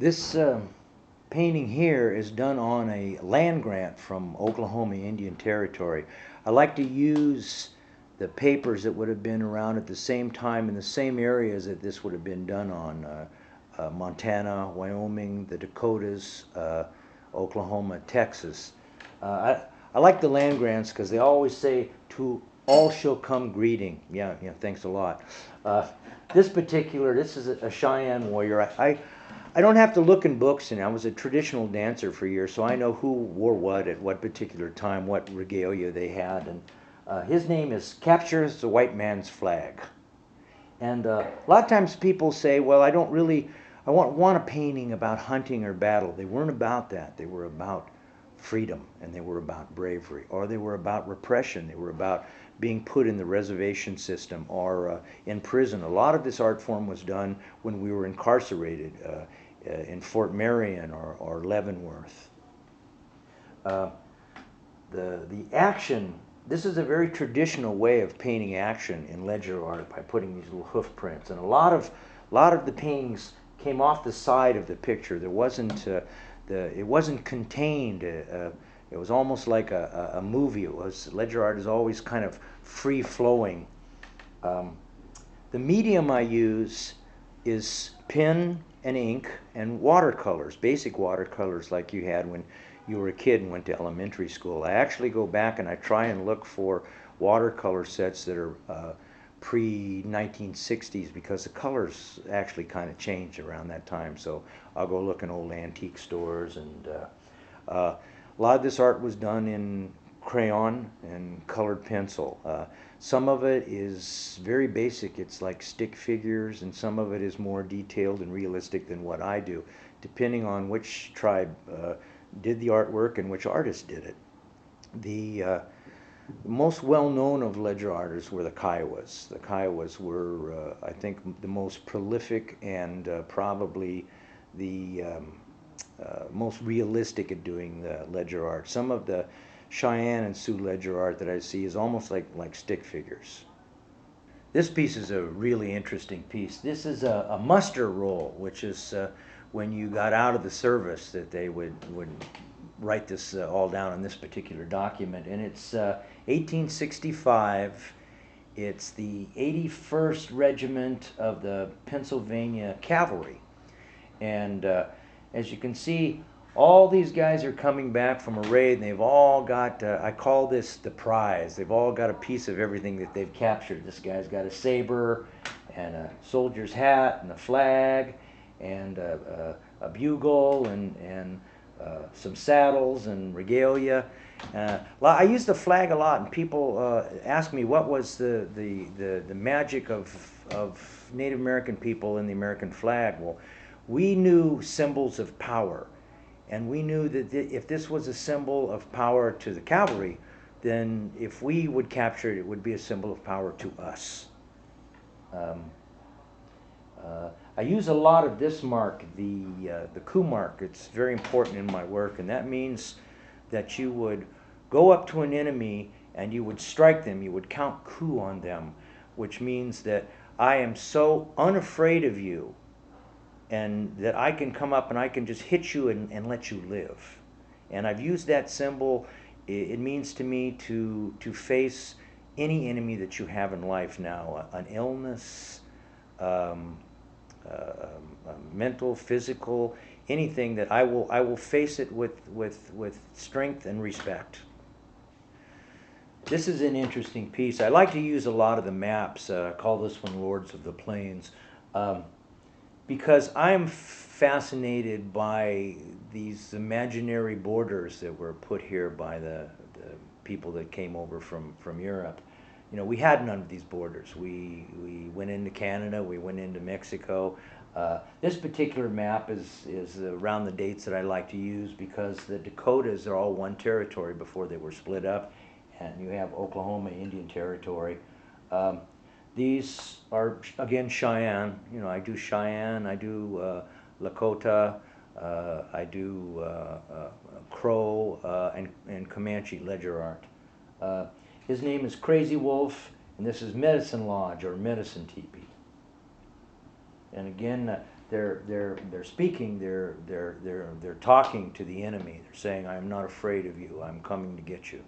This painting here is done on a land grant from Oklahoma Indian Territory. I like to use the papers that would have been around at the same time in the same areas that this would have been done on. Montana, Wyoming, the Dakotas, Oklahoma, Texas. I like the land grants because they always say, "To all shall come greeting." Yeah, thanks a lot. This is a Cheyenne warrior. I don't have to look in books, and I was a traditional dancer for years, so I know who wore what at what particular time, what regalia they had. And his name is Captures the White Man's Flag. And a lot of times people say, well, I want a painting about hunting or battle. They weren't about that. They were about freedom, and they were about bravery, or they were about repression. They were about being put in the reservation system or in prison. A lot of this art form was done when we were incarcerated in Fort Marion or Leavenworth. The action, this is a very traditional way of painting action in ledger art by putting these little hoof prints. And a lot of the paintings came off the side of the picture. There wasn't it wasn't contained. It was almost like a movie. Ledger art is always kind of free flowing. The medium I use is pen and ink and watercolors, basic watercolors like you had when you were a kid and went to elementary school. I actually go back and I try and look for watercolor sets that are pre-1960s because the colors actually kind of changed around that time. So I'll go look in old antique stores, and a lot of this art was done in crayon and colored pencil. Some of it is very basic. It's like stick figures, and some of it is more detailed and realistic than what I do, depending on which tribe did the artwork and which artist did it. The most well-known of ledger artists were the Kiowas. The Kiowas were, I think, the most prolific and probably the most realistic at doing the ledger art. Some of the Cheyenne and Sioux ledger art that I see is almost like stick figures. This piece is a really interesting piece. This is a muster roll, which is when you got out of the service that they would write this all down on this particular document. And it's 1865. It's the 81st Regiment of the Pennsylvania Cavalry. And as you can see, all these guys are coming back from a raid, and they've all got, I call this the prize. They've all got a piece of everything that they've captured. This guy's got a saber and a soldier's hat and a flag and a bugle and some saddles and regalia. I use the flag a lot, and people ask me what was the magic of Native American people in the American flag. Well, we knew symbols of power. And we knew that if this was a symbol of power to the cavalry, then if we would capture it, it would be a symbol of power to us. I use a lot of this mark, the coup mark. It's very important in my work, and that means that you would go up to an enemy and you would strike them. You would count coup on them, which means that I am so unafraid of you and that I can come up and I can just hit you and let you live. And I've used that symbol. It means to me to face any enemy that you have in life now, an illness, mental, physical, anything, that I will face it with strength and respect. This is an interesting piece. I like to use a lot of the maps. I call this one Lords of the Plains. Because I'm fascinated by these imaginary borders that were put here by the people that came over from Europe. You know, we had none of these borders. We went into Canada, we went into Mexico. This particular map is around the dates that I like to use because the Dakotas are all one territory before they were split up, and you have Oklahoma Indian Territory. These are, again, Cheyenne. You know, I do Cheyenne, I do Lakota, I do Crow, and Comanche ledger art. His name is Crazy Wolf, and this is Medicine Lodge or Medicine Teepee. And again, they're speaking, they're talking to the enemy. They're saying, I am not afraid of you, I'm coming to get you.